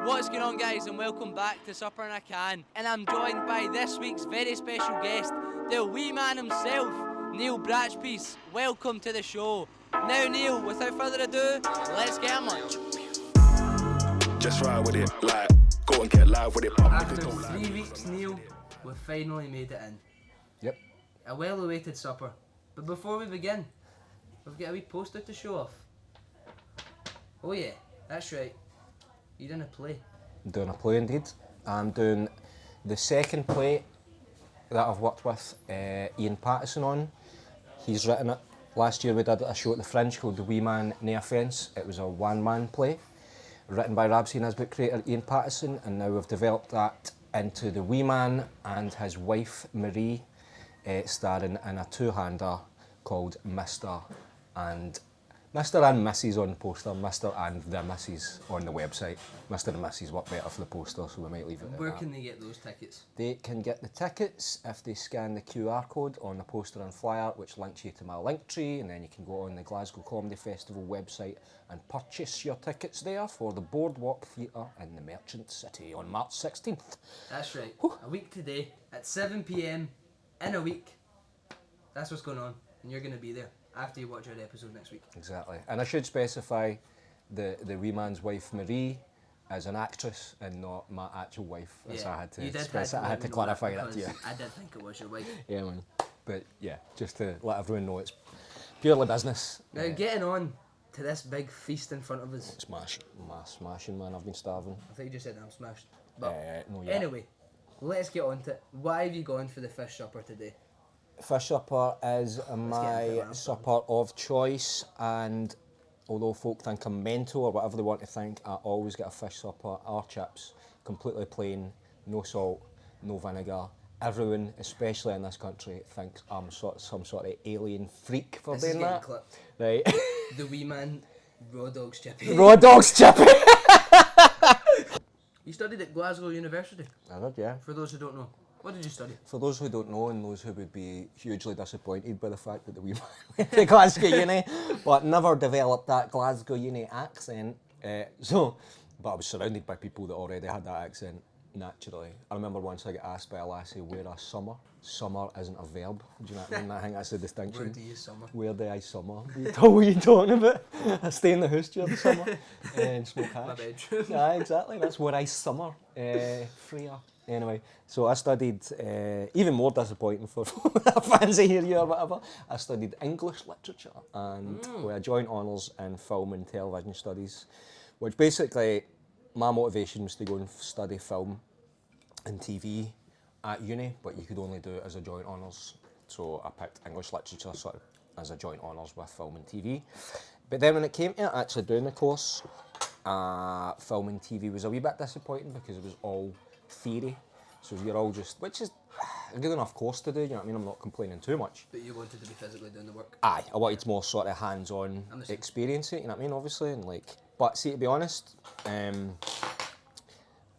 What's going on, guys, and welcome back to Supper in a Can. And I'm joined by this week's very special guest, the wee man himself, Neil Bratchpiece. Welcome to the show. Now, Neil, without further ado, let's get him on. Just ride with it, like, go and get live with it. After 3 weeks, Neil, we've finally made it in. Yep. A well-awaited supper. But before we begin, we've got a wee poster to show off. Oh yeah, that's right. You're in a play. I'm doing a play indeed. I'm doing the second play that I've worked with Ian Pattison on. He's written it. Last year we did a show at the Fringe called The Wee Man Nae Offence. It was a one-man play written by Rabsy Nisbet creator Ian Pattison, and now we've developed that into The Wee Man and his wife Marie, starring in a two-hander called Mr. and Mrs. on the poster, Mr. and the Mrs. on the website. Mr. and Mrs. work better for the poster, so we might leave it at Where that. can they get those tickets? They can get the tickets if they scan the QR code on the poster and flyer, which links you to my Linktree, and then you can go on the Glasgow Comedy Festival website and purchase your tickets there for the Boardwalk Theatre in the Merchant City on March 16th. That's right. Whew. A week today at 7 PM in a week. That's what's going on, and you're going to be there after you watch our episode next week. Exactly. And I should specify the wee man's wife Marie as an actress and not my actual wife, as I had to you did specify. I had to clarify that to you. I did think it was your wife. Yeah, man. But yeah, just to let everyone know, it's purely business. Now, getting on to this big feast in front of us. Smashing, man. I've been starving. I thought you just said I'm smashed. But No, yeah. anyway, let's get on to it. Why have you gone for the fish supper today? Fish supper is my into it, supper of choice, and although folk think I'm mental or whatever they want to think, I always get a fish supper or chips, completely plain, no salt, no vinegar. Everyone, especially in this country, thinks I'm some sort of alien freak for This is doing getting that. clipped. Right. The wee man, raw dog's chippy. Raw dog's chippy. You studied at Glasgow University, I did, yeah. for those who don't know. What did you study? For those who don't know, and those who would be hugely disappointed by the fact that the wee man went to Glasgow Uni, but never developed that Glasgow Uni accent. But I was surrounded by people that already had that accent naturally. I remember once I got asked by a lassie where I summer. Summer isn't a verb. Do you know what I mean? I think that's the distinction. Where do you summer? Where do I summer? What are you talking about? I stay in the house during the summer and smoke hash. My bedroom. Yeah, exactly. That's where I summer. Freer. Anyway, so I studied, even more disappointing for a fancy area or whatever, I studied English literature and with a joint honours in film and television studies, which basically my motivation was to go and study film and TV at uni, but you could only do it as a joint honours. So I picked English literature sort of as a joint honours with film and TV. But then when it came to actually doing the course, film and TV was a wee bit disappointing because it was all theory. So you're all just, which is a good enough course to do, you know what I mean? I'm not complaining too much. But you wanted to be physically doing the work? Aye, I wanted more sort of hands-on experience it, you know what I mean, obviously, and like, but see, to be honest, I mean,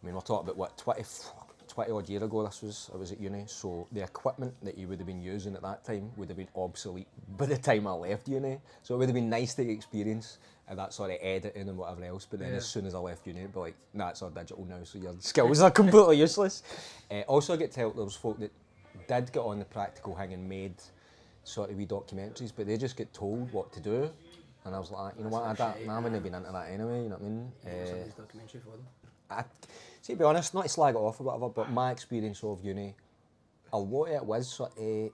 we're talking about what, 20 odd year ago I was at uni, so the equipment that you would have been using at that time would have been obsolete by the time I left uni, so it would have been nice to experience that sort of editing and whatever else, but then as soon as I left uni, it'd be like, nah, it's all digital now, so your skills are completely useless. Also I get to help, there was folk that did get on the practical thing and made sort of wee documentaries, but they just get told what to do, and I was like, you know what, I wouldn't have been into that anyway, you know what I mean? Somebody's documentary for them? See, to be honest, not to slag it off or whatever, but my experience of uni, a lot of it was sort of,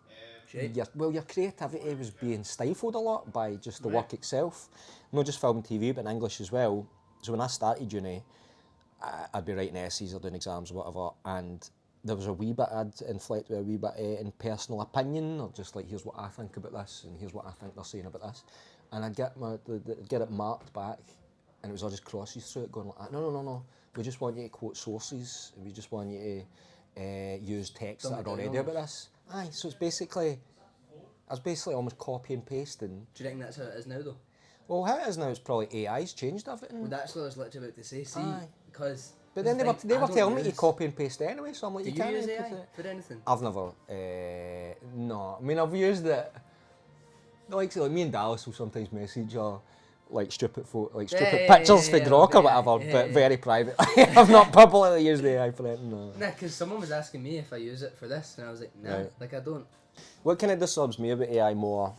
your creativity was being stifled a lot by just the work itself. Not just film and TV, but in English as well. So when I started uni, I'd be writing essays or doing exams or whatever, and there was a wee bit I'd inflect with a wee bit in personal opinion, or just like, here's what I think about this, and here's what I think they're saying about this. And I'd get it marked back, and it was all just crosses through it, going like, no, we just want you to quote sources, we just want you to use texts that are already about this. Aye, so it's basically almost copy and pasting. Do you think that's how it is now though? Well, how it is now, it's probably AI's changed everything. Well, that's what I was literally about to say, because... But then they were telling me to copy and paste anyway, so I'm like, Do you you can't use put AI it. for anything? I've never, no. I mean, I've used it, like me and Dallas will sometimes message or like stupid Yeah, pictures for Grok or whatever, but very private. I've not publicly used the AI for anything. No. Nah, because someone was asking me if I use it for this, and I was like, nah, Right. like I don't. What kind of disturbs me about AI more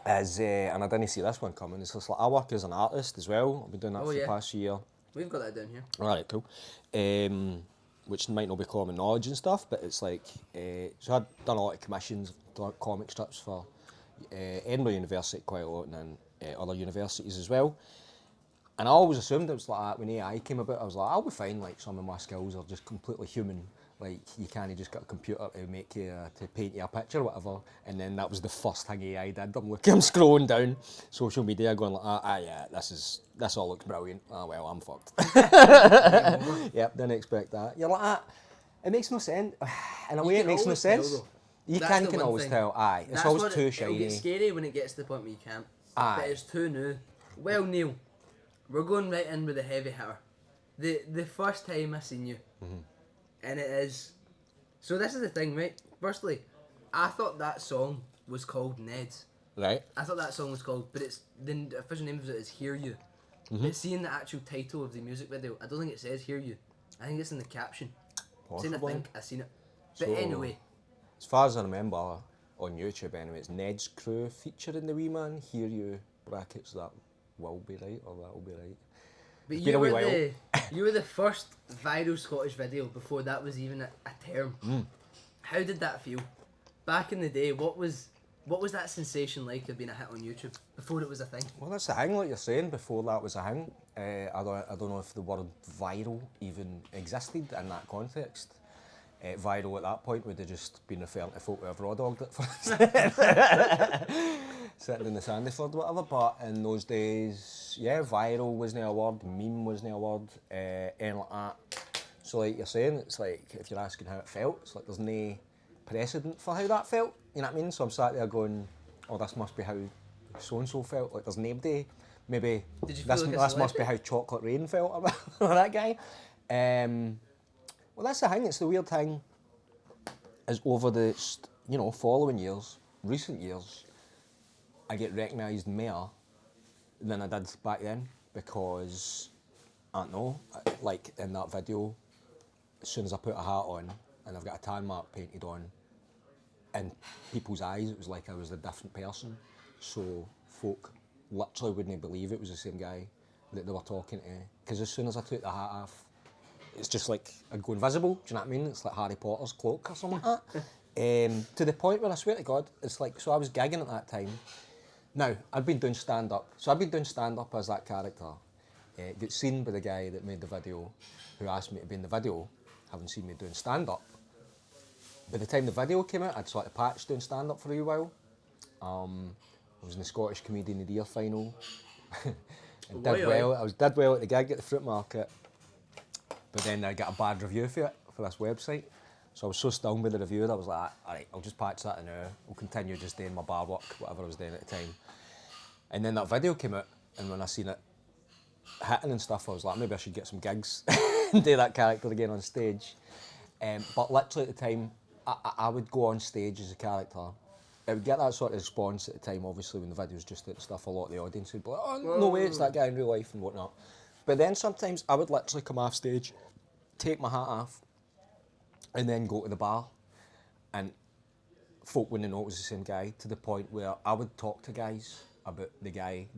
is, and I didn't see this one coming, it's just like I work as an artist as well. I've been doing that for the past year. We've got that down here. Alright, cool. Which might not be common knowledge and stuff, but it's like, so I've done a lot of commissions, done comic strips for Edinburgh University quite a lot, and then other universities as well. And I always assumed it was like that when AI came about. I was like, I'll be fine, like some of my skills are just completely human. Like you can't just get a computer to make you, to paint you a picture or whatever. And then that was the first thing AI did. I'm scrolling down social media going like, yeah, this all looks brilliant. Ah, well, I'm fucked. Yep, didn't expect that. You're like, it makes no sense. In a way, it makes no sense. You can always tell, aye. It's always too shiny. It'll get scary when it gets to the point where you can't. Aye. But it's too new. Well, Neil, we're going right in with the heavy hitter. The first time I seen you, and it is. So this is the thing, right? Firstly, I thought that song was called Ned's. Right. I thought that song was called, but it's the official name of it is Hear You. But seeing the actual title of the music video, I don't think it says Hear You. I think it's in the caption. Possibly. I think I seen it. But So, anyway. as far as I remember, on YouTube anyway, it's Ned's crew featuring the wee man. Hear You, brackets, that will be right, or that will be right. But It's been a wee while. you were the first viral Scottish video before that was even a term. How did that feel? Back in the day, what was that sensation like of being a hit on YouTube before it was a thing? Well, that's the thing, like you're saying, before that was a thing. I don't know if the word viral even existed in that context. Viral at that point would have just been referring to folk who have raw dogged it first. Sitting in the Sandyford or whatever, but in those days, yeah, viral wasn't a word, meme wasn't a word, anything like that. So like you're saying, it's like, if you're asking how it felt, it's like there's no precedent for how that felt, you know what I mean? So I'm sat there going, oh, this must be how so-and-so felt, like there's nobody, maybe Did you feel this, like a this must be celebrity? how Chocolate Rain felt or that guy. Well, that's the thing. It's the weird thing. Is over the following years, recent years, I get recognised more than I did back then because I don't know. Like in that video, as soon as I put a hat on and I've got a tan mark painted on, in people's eyes, it was like I was a different person. So folk literally wouldn't believe it was the same guy that they were talking to. Because as soon as I took the hat off, it's just like I'd go invisible, do you know what I mean? It's like Harry Potter's cloak or something like that. To the point where I swear to God, it's like, so I was gigging at that time. Now, I'd been doing stand-up. So I'd been doing stand-up as that character. Got seen by the guy that made the video, who asked me to be in the video, having seen me doing stand-up. By the time the video came out, I'd sort of patched doing stand-up for a wee while. I was in the Scottish Comedian of the Year final. And did well. I did well at the gig at the fruit market. But then I got a bad review for it, for this website. So I was so stung by the review that I was like, alright, I'll just patch that in now. I'll continue just doing my bar work, whatever I was doing at the time. And then that video came out, and when I seen it hitting and stuff, I was like, maybe I should get some gigs and do that character again on stage. But literally at the time, I would go on stage as a character. I would get that sort of response at the time, obviously, when the video's just at stuff, a lot of the audience would be like, oh, no way, it's that guy in real life and whatnot. But then sometimes I would literally come off stage, take my hat off, and then go to the bar, and folk wouldn't know it was the same guy, to the point where I would talk to guys about the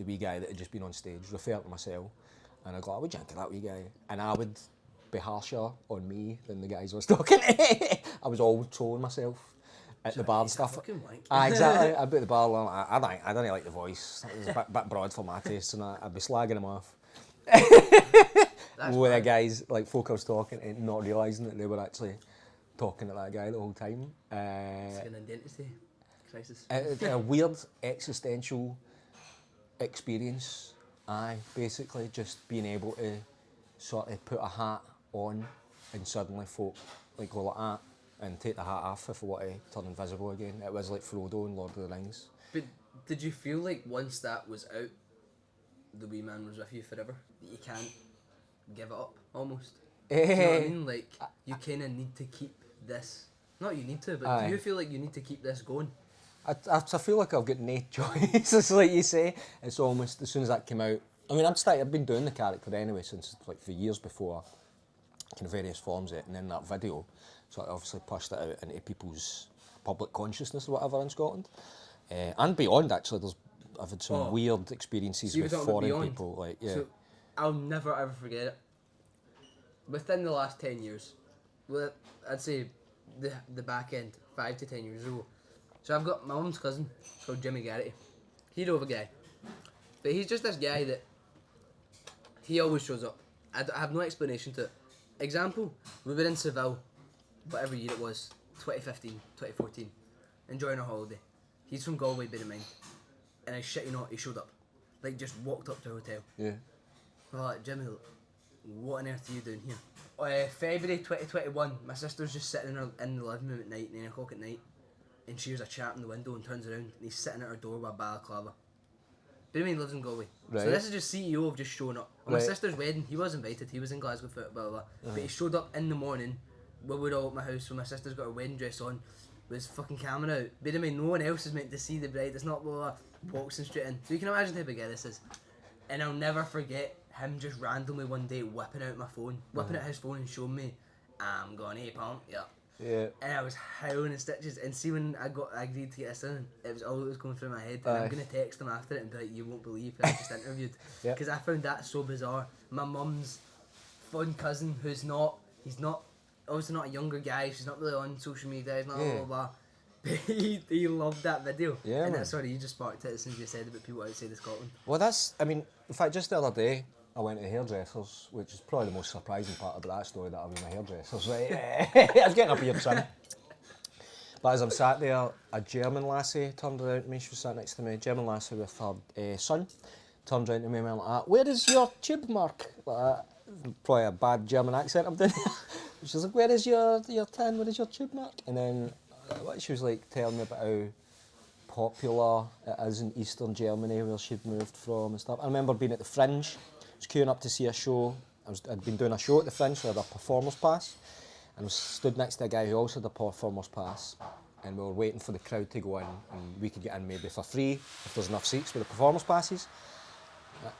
wee guy that had just been on stage, refer to myself, and I'd go, I would drink to that wee guy. And I would be harsher on me than the guys I was talking to. I was always trolling myself at the bar and stuff. Exactly. I'd be at the bar, like, I don't like the voice. It was a bit broad for my taste, and I'd be slagging him off. With the guys, like folk I was talking to, not realising that they were actually talking to that guy the whole time. It's an identity crisis. It's a weird existential experience. Basically just being able to sort of put a hat on and suddenly folk like go like that and take the hat off if I want to turn invisible again. It was like Frodo in Lord of the Rings. But did you feel like once that was out, the wee man was with you forever? That you can't give it up, almost? Do you know what I mean? Like, you kind of need to keep this. Not you need to, but do you feel like you need to keep this going? I feel like I've got no choice. It's like you say. It's almost as soon as that came out. I mean, I've been doing the character anyway since like for years before, kind of various forms of it, and then that video, so I obviously pushed it out into people's public consciousness or whatever in Scotland, and beyond. Actually, I've had some weird experiences with foreign people. Like, yeah. So I'll never ever forget it. Within the last 10 years, well, I'd say the back end, 5 to 10 years ago. So I've got my mum's cousin, he's called Jimmy Garrity. He's over guy. But he's just this guy that he always shows up. I have no explanation to it. Example, we were in Seville, whatever year it was, 2015, 2014, enjoying a holiday. He's from Galway, bear in mind. And I shit you not, he showed up. Like, just walked up to the hotel. Yeah. Well, like, Jimmy, what on earth are you doing here? February 2021, my sister's just sitting in the living room at night, 9 o'clock at night, and she hears a chat in the window and turns around, and he's sitting at her door with a balaclava. But I mean, he lives in Galway. Right. So this is just CEO of just showing up. On Right. my sister's wedding, he was invited, he was in Glasgow for it, blah, blah, blah. But he showed up in the morning, we were all at my house, so my sister's got her wedding dress on, with his fucking camera out. But I mean, no one else is meant to see the bride, it's not blah, blah, blah, walks in straight in. So you can imagine how big this is. And I'll never forget him just randomly one day whipping out my phone, whipping out his phone and showing me, I'm gonna pump ya. Yeah. And I was howling in stitches. And see, when I agreed to get this in, it was all that was going through my head. And I'm gonna text him after it and be like, you won't believe who I just interviewed. Because I found that so bizarre. My mum's fun cousin, he's not obviously not a younger guy, she's not really on social media, he's not blah blah blah. But he loved that video. Yeah, and man. that's sorry, you just sparked it as soon as you said about people outside of Scotland. Well, in fact, just the other day, I went to hairdressers, which is probably the most surprising part about that story, that I was in a hairdressers, right? I was getting a beard trim. But as I'm sat there, a German lassie turned around to me, she was sat next to me, German lassie with her son, turned around to me and went like that, where is your tube mark? Like that. Probably a bad German accent I'm doing. She was like, where is your tan, where is your tube mark? And then she was like telling me about how popular it is in Eastern Germany where she'd moved from and stuff. I remember being at the Fringe, I was queuing up to see a show. I'd been doing a show at the Fringe, so I had a performer's pass, and I was stood next to a guy who also had a performer's pass, and we were waiting for the crowd to go in, and we could get in maybe for free if there's enough seats with the performer's passes.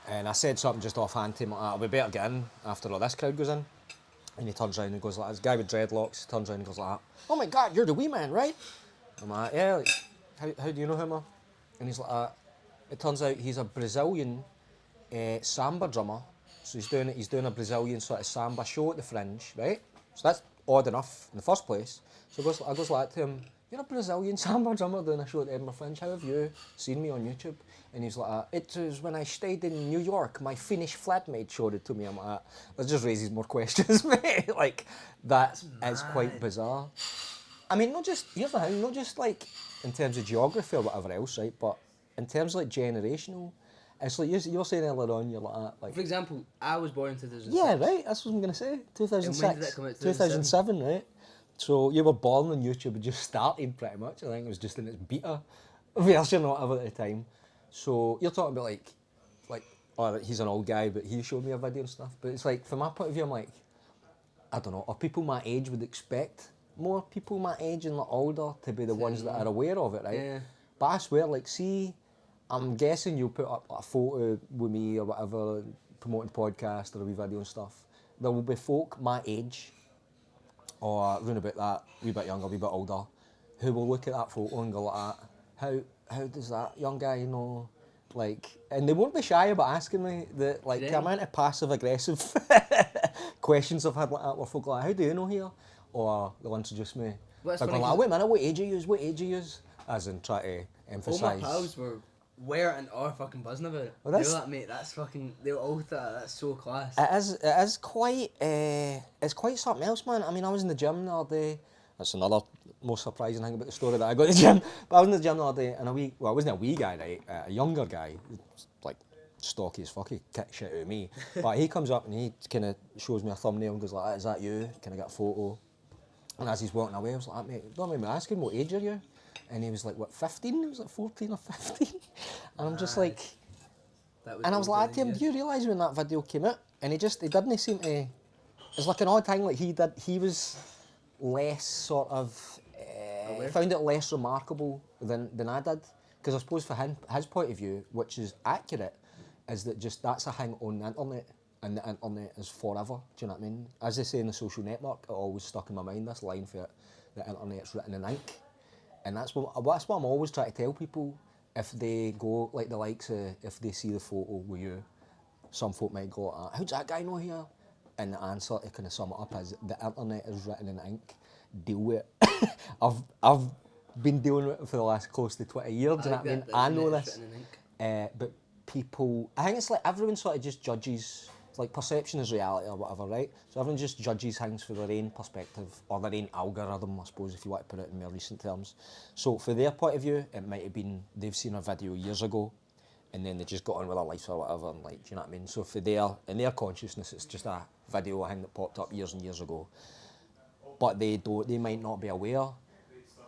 And I said something just offhand to him like that, we better get in after all this crowd goes in. And he turns around and goes like, this guy with dreadlocks turns around and goes like that, oh my God, you're the wee man, right? I'm like, yeah, like, how do you know him? And he's like, it turns out he's a Brazilian samba drummer. So he's doing a Brazilian sort of samba show at the Fringe, right? So that's odd enough in the first place. So I goes like to him, you're a Brazilian samba drummer doing a show at the Edinburgh Fringe, how have you seen me on YouTube? And he's like, it was when I stayed in New York, my Finnish flatmate showed it to me. I'm like, that just raises more questions, mate. Like, that is quite bizarre. I mean, here's the thing, not just like in terms of geography or whatever else, right? But in terms of like generational, it's like you're saying earlier on, you're like that. Like, For example, I was born in 2006. yeah, right, that's what I'm going to say. 2006. And when did that come out? 2007, right? So you were born when YouTube had just started pretty much. I think it was just in its beta version or whatever at the time. So you're talking about like, oh, he's an old guy, but he showed me a video and stuff. But it's like, from my point of view, I'm like, I don't know, are people my age would expect more people my age and like older to be the ones that are aware of it, right? Yeah. But I swear, like, see, I'm guessing you'll put up a photo with me or whatever, promoting podcast or a wee video and stuff. There will be folk my age, or round about that, a wee bit younger, a wee bit older, who will look at that photo and go like that, how does that young guy know? Like, and they won't be shy about asking me the amount of passive aggressive questions I've had like that where folk are like, how do you know here? Or they'll introduce me. Well, They're going like, wait a minute, what age are you? As in try to emphasise. All my pals were and are fucking buzzing about it. Well, They were like, mate, that's fucking, they were all that's so class. It is quite, it's quite something else, man. I mean, I was in the gym the other day. That's another most surprising thing about the story that I got to the gym. But I was in the gym the other day, and I wasn't a wee guy, right? A younger guy, like stocky as fuck, he kicked shit out of me. But he comes up and he kind of shows me a thumbnail and goes like, is that you? Can I get a photo? And as he's walking away, I was like, mate, don't mind me asking, what age are you? And he was like, what, 15? He was like 14 or 15. And I'm just like, and I was like to him, do you realise when that video came out? And he didn't seem to, it's like an odd thing, like he was less sort of, found it less remarkable than I did. Because I suppose for him, his point of view, which is accurate, is that just that's a thing on the internet, and the internet is forever. Do you know what I mean? As they say in the Social Network, it always stuck in my mind, this line for it, the internet's written in ink. And that's what I'm always trying to tell people. If they go, like the likes of, if they see the photo with you, some folk might go, how's that guy know here? And the answer to kind of sum it up is, the internet is written in ink, deal with it. I've been dealing with it for the last close to 20 years, do you know what I mean? I know this. But people, I think it's like everyone sort of just judges, like perception is reality or whatever, right? So everyone just judges things for their own perspective, or their own algorithm, I suppose, if you want to put it in more recent terms. So for their point of view, it might have been, they've seen a video years ago, and then they just got on with their life or whatever, and like, do you know what I mean? So for in their consciousness, it's just a video, I think, that popped up years and years ago. But they might not be aware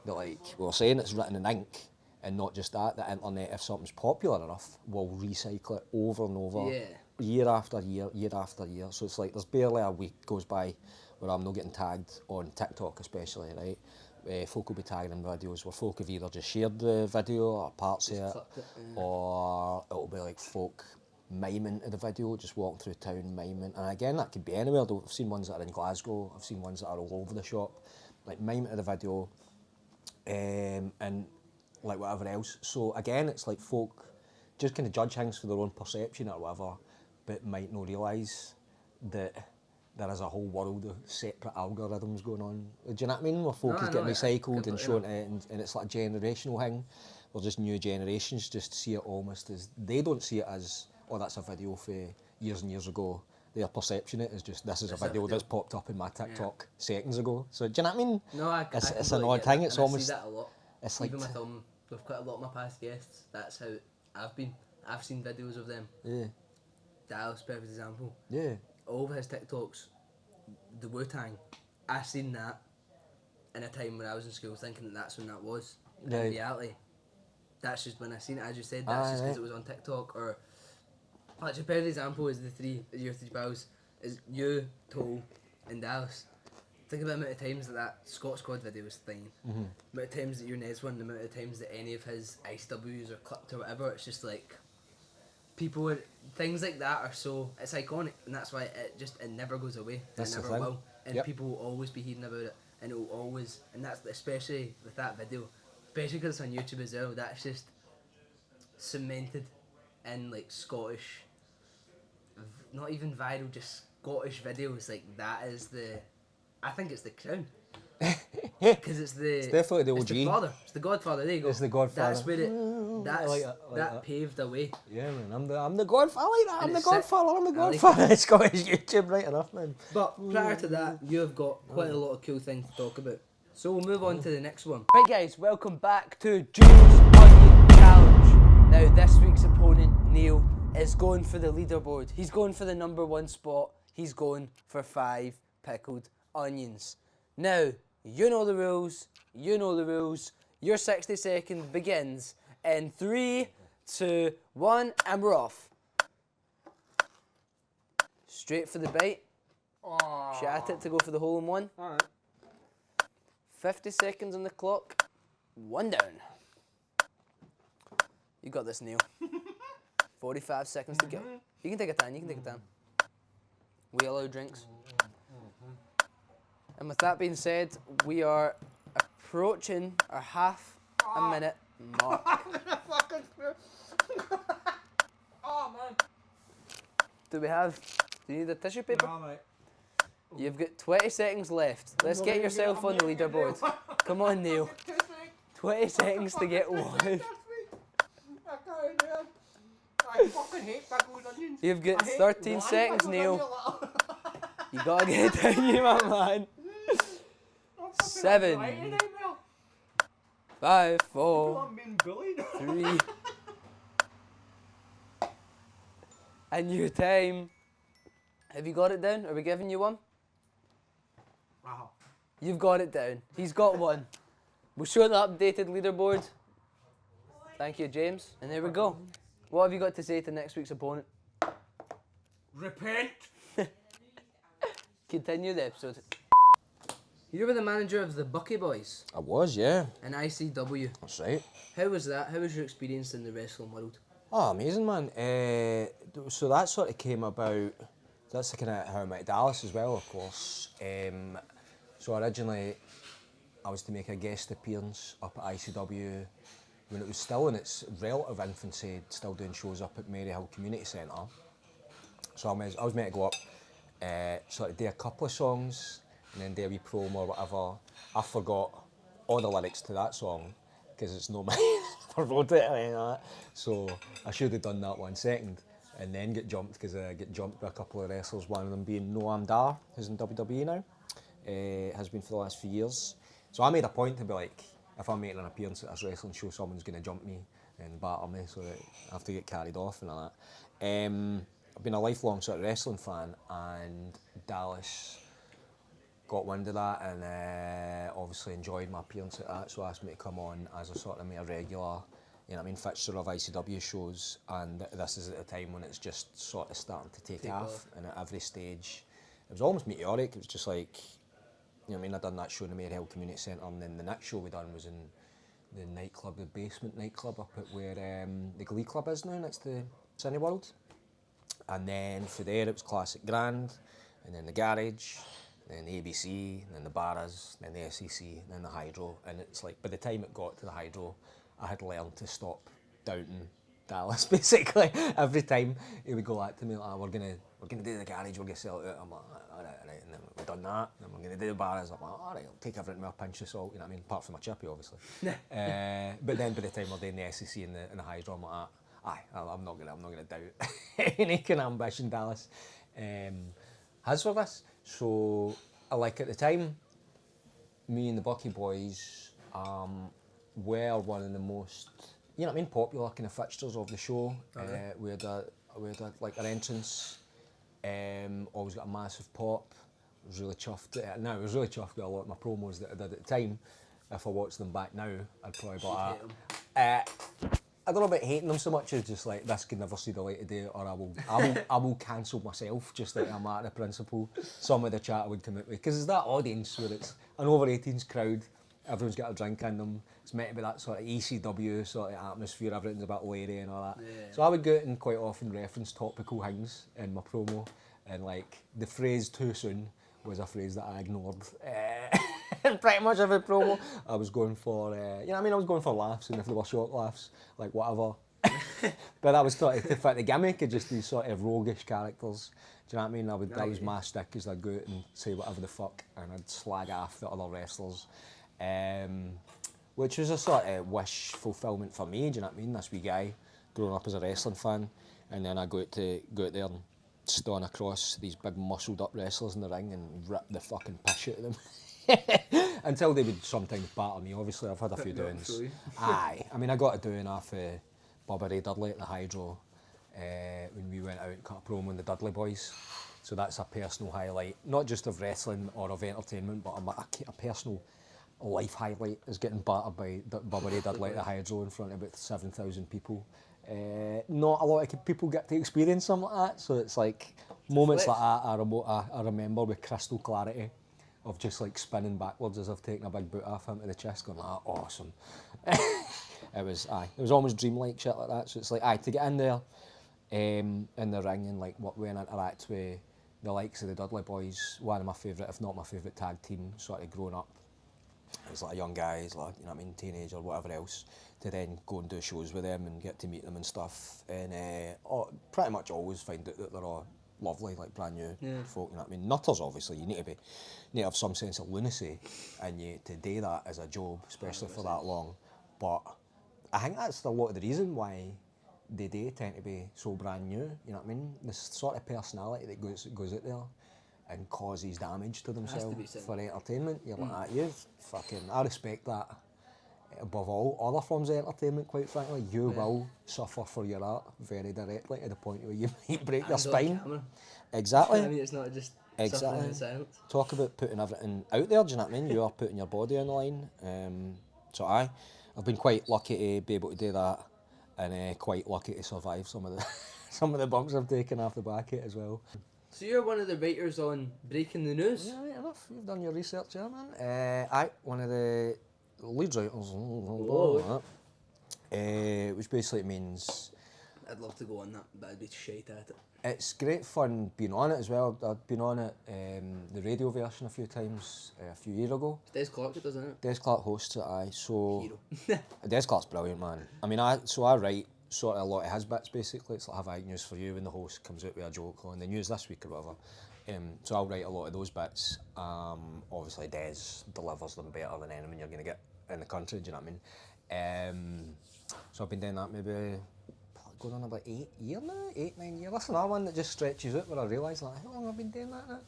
that, like we were saying, it's written in ink, and not just that, the internet, if something's popular enough, will recycle it over and over, year after year, year after year. So it's like, there's barely a week goes by where I'm not getting tagged on TikTok especially, right? Folk will be tagging in videos where folk have either just shared the video or parts of it, or it'll be like folk miming to the video, just walking through town miming. And again, that could be anywhere though. I've seen ones that are in Glasgow, I've seen ones that are all over the shop, like miming to the video, and like whatever else. So again, it's like folk just kind of judge things for their own perception or whatever, but might not realise that there is a whole world of separate algorithms going on. Do you know what I mean? Where folk is getting recycled and shown it, and it's like a generational thing, where just new generations just see it almost as, they don't see it as, oh, that's a video for years and years ago. Their perception it is just, this is a video that's popped up in my TikTok seconds ago. So do you know what I mean? No, it's an odd thing. It's almost, I see that a lot. It's even like with quite a lot of my past guests, that's how I've been. I've seen videos of them. Yeah. Dallas, perfect example. Yeah. All of his TikToks, the Wu-Tang, I seen that in a time when I was in school thinking that that's when that was. In reality, that's just when I seen it, as you said, that's just because it was on TikTok. Or, actually, a perfect example is your three pals, is you, Toll, and Dallas. Think about the amount of times that Scott Squad video was thing, the amount of times that your Nez one, the amount of times that any of his ICWs are clipped or whatever. It's just like, things like that are so, it's iconic, and that's why it never goes away. It never will. And people will always be hearing about it, and it will always, and that's especially with that video, especially because it's on YouTube as well, that's just cemented in like Scottish, not even viral, just Scottish videos. Like, that is I think it's the crown. Because it's definitely the OG. It's the father. It's the Godfather. There you go. It's the Godfather. That's where that paved the way. Yeah, man. I'm the Godfather. I like that. I'm the Godfather. It's Scottish YouTube, right enough, man. But prior to that, you have got quite a lot of cool things to talk about. So we'll move on to the next one. Right, guys, welcome back to June's Onion Challenge. Now, this week's opponent, Neil, is going for the leaderboard. He's going for the #1 spot. He's going for 5 pickled onions. Now, you know the rules. Your 60 seconds begins in 3, 2, 1, and we're off. Straight for the bite. Shat it to go for the hole in one. Alright. 50 seconds on the clock. 1 down. You got this, Neil. 45 seconds to go. You can take a time. We allow drinks. And with that being said, we are approaching our half a minute mark. Oh, man. Do you need a tissue paper? No, mate. You've got 20 seconds left. Let's get yourself on the leaderboard. Come on, Neil. 20 seconds to get one. I fucking hate pickled onions. You've got 13 seconds, Neil. You gotta get it down, you man. 7, 5, 4, 3, and your time. Have you got it down? Are we giving you one? Wow. You've got it down. He's got one. We'll show the updated leaderboard. Thank you, James. And there we go. What have you got to say to next week's opponent? Repent. Continue the episode. You were the manager of the Bucky Boys I was, yeah. in ICW. That's right. How was that? How was your experience in the wrestling world? Oh, amazing, man. So that sort of came about, that's kind of how I met Dallas as well, of course. So originally, I was to make a guest appearance up at ICW when it was still in its relative infancy, still doing shows up at Maryhill Community Centre. So I was meant to go up, sort of do a couple of songs, and then do a wee promo or whatever. I forgot all the lyrics to that song, because it's not mine. I wrote it or anything like that. So I should have done that 1 second, and then get jumped, because I get jumped by a couple of wrestlers, one of them being Noam Dar, who's in WWE now, has been for the last few years. So I made a point to be like, if I'm making an appearance at this wrestling show, someone's going to jump me and batter me, so that I have to get carried off and all that. I've been a lifelong sort of wrestling fan, and Dallas got wind of that, and obviously enjoyed my appearance at that, so asked me to come on as a sort of more regular, you know what I mean, fixture of ICW shows. And this is at a time when it's just sort of starting to take off, and at every stage it was almost meteoric. It was just like, you know what I mean, I done that show in the Maryhill Community Centre, and then the next show we done was in the nightclub, the basement nightclub up at where the Glee Club is now, next to Cineworld. And then for there it was Classic Grand, and then the Garage, then the ABC, then the Barras, then the SEC, then the Hydro. And it's like, by the time it got to the Hydro, I had learned to stop doubting Dallas, basically. Every time he would go back to me like, we're gonna do the Garage, we're gonna sell it out. I'm like, alright, and then we've done that, and then we're gonna do the Barras. I'm like, alright, I'll take everything with a pinch of salt, you know what I mean, apart from a chippy, obviously. But then by the time we're doing the SEC and the Hydro, I'm like, I'm not gonna doubt any kind of ambition Dallas has for this. So, like at the time, me and the Bucky Boys were one of the most, you know what I mean, popular kind of fixtures of the show. We had like an entrance, always got a massive pop. I was really chuffed. I was really chuffed with a lot of my promos that I did at the time. If I watched them back now, I'd probably I don't know about hating them so much as just like, this could never see the light of day, or I will cancel myself, just like I'm at the principle. Some of the chat I would commit with, because it's that audience where it's an over 18s crowd, everyone's got a drink in them, it's meant to be that sort of ECW sort of atmosphere, everything's a bit leery and all that. Yeah. So I would go out and quite often reference topical things in my promo, and like the phrase "too soon" was a phrase that I ignored. Pretty much every promo, I was going for, you know what I mean, I was going for laughs, and if they were short laughs, like whatever. But that was sort of to fit the gimmick of just these sort of roguish characters. Do you know what I mean? That was my stick, is I'd go out and say whatever the fuck, and I'd slag off the other wrestlers. Which was a sort of wish fulfillment for me, do you know what I mean? This wee guy, growing up as a wrestling fan, and then I go out there and stone across these big muscled up wrestlers in the ring and rip the fucking piss out of them. Until they would sometimes batter me. Obviously, I've had a few doings. Aye, I mean, I got a doing off Bubba Ray Dudley at the Hydro when we went out and cut a promo on the Dudley Boys. So that's a personal highlight, not just of wrestling or of entertainment, but a personal life highlight is getting battered by Bubba Ray Dudley at the Hydro in front of about 7,000 people. Not a lot of people get to experience something like that, so it's like moments like that I remember with crystal clarity. Of just like spinning backwards as I've taken a big boot off into the chest, going like, awesome. It was almost dreamlike shit like that. So it's like, to get in there in the ring and like what we interact with the likes of the Dudley Boys, one of my favourite, if not my favourite tag team, sort of growing up as like a young guy, as like, you know what I mean, teenager or whatever else, to then go and do shows with them and get to meet them and stuff. And pretty much always find out that they're all lovely, like brand new folk, you know what I mean? Nutters, obviously, you need to have some sense of lunacy, and to do that as a job, especially 100%. For that long. But I think that's a lot of the reason why they do tend to be so brand new, you know what I mean? This sort of personality that goes out there and causes damage to themselves for entertainment. You're like, I respect that above all other forms of entertainment, quite frankly. You will suffer for your art very directly to the point where you might break your spine. Exactly. I mean, it's not just suffering in silence. Talk about putting everything out there, do you know what I mean? You are putting your body on the line. So I've been quite lucky to be able to do that, and quite lucky to survive some of the bumps I've taken off the back of it as well. So you're one of the writers on Breaking the News? Yeah, enough. You've done your research there, man. One of the lead writers, which basically means... I'd love to go on that, but I'd be shite at it. It's great fun being on it as well. I've been on it, the radio version a few times, a few years ago. Des Clark it does, isn't it? Des Clark hosts it, aye. So Hero. Des Clark's brilliant, man. I mean, I write sort of a lot of his bits, basically. It's like Have I News for You when the host comes out with a joke on the news this week or whatever. So I'll write a lot of those bits. Obviously, Des delivers them better than anyone you're going to get in the country, do you know what I mean? So I've been doing that maybe... going on about 8 years now, 8-9 years. That's another one that just stretches out where I realise like how long have I been doing that now?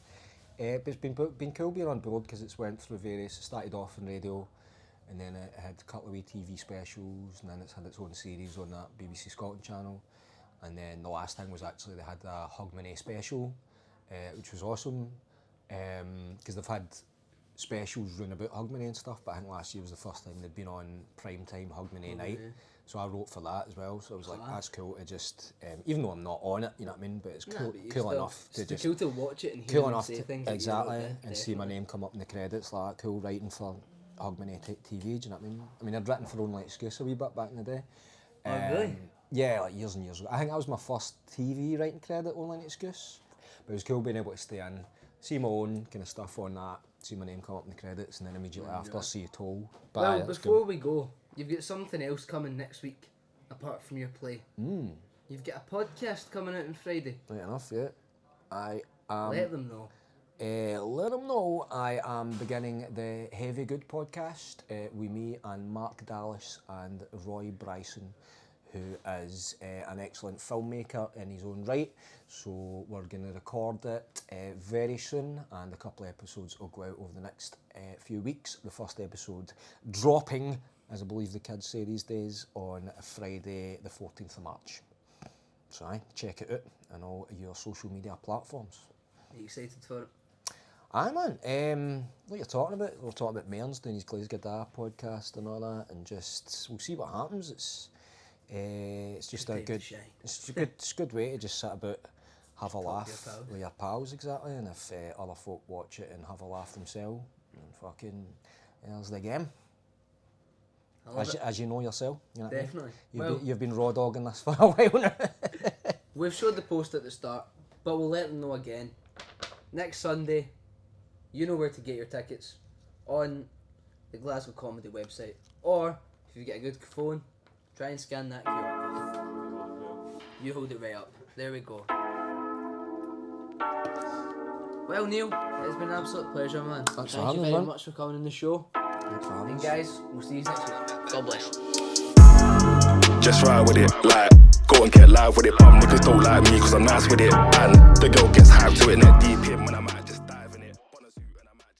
But it's been cool being on board because it's went through various. It started off on radio, and then it had a couple of wee TV specials, and then it's had its own series on that BBC Scotland channel. And then the last thing was actually they had a Hogmanay special, which was awesome because they've had specials round about Hogmanay and stuff. But I think last year was the first time they'd been on prime time Hogmanay night. So I wrote for that as well, so I was like, that's cool to just, even though I'm not on it, you know what I mean, but it's cool enough to just... cool to watch it and hear them say things. Exactly, and see my name come up in the credits, like cool writing for Hogmanay TV, do you know what I mean? I mean, I'd written for Only Excuse a wee bit back in the day. Oh, really? Yeah, like years and years ago. I think that was my first TV writing credit, Only Excuse. But it was cool being able to stay in, see my own kind of stuff on that, see my name come up in the credits, and then immediately after see it all. But well, before we go, you've got something else coming next week, apart from your play. You've got a podcast coming out on Friday. Right enough, yeah. Let them know. Let them know I am beginning the Heavy Good podcast with me and Mark Dallas and Roy Bryson, who is an excellent filmmaker in his own right. So we're going to record it very soon, and a couple of episodes will go out over the next few weeks. The first episode dropping, as I believe the kids say these days, on Friday the 14th of March. So check it out on all your social media platforms. Are you excited for it? Aye, man. What you're talking about, we're talking about Mearns doing his Glasgow podcast and all that, and just, we'll see what happens. It's just a good way to just sit about, have a laugh with your pals, exactly, and if other folk watch it and have a laugh themselves, and fucking, there's the game. As you know yourself, you know. Definitely. You've been raw dogging this for a while now. We've showed the post at the start, but we'll let them know again. Next Sunday, you know where to get your tickets, on the Glasgow Comedy website, or if you get a good phone, try and scan that QR code. You hold it right up. There we go. Well, Neil, it's been an absolute pleasure, man. Thank you very much for coming on the show. Thanks for having And us. guys, we'll see you next week. God bless. Just ride with it, like, go and get live with it. Niggas don't like me cause I'm nice with it. And the girl gets hyped to it, neck deep in when I'm out.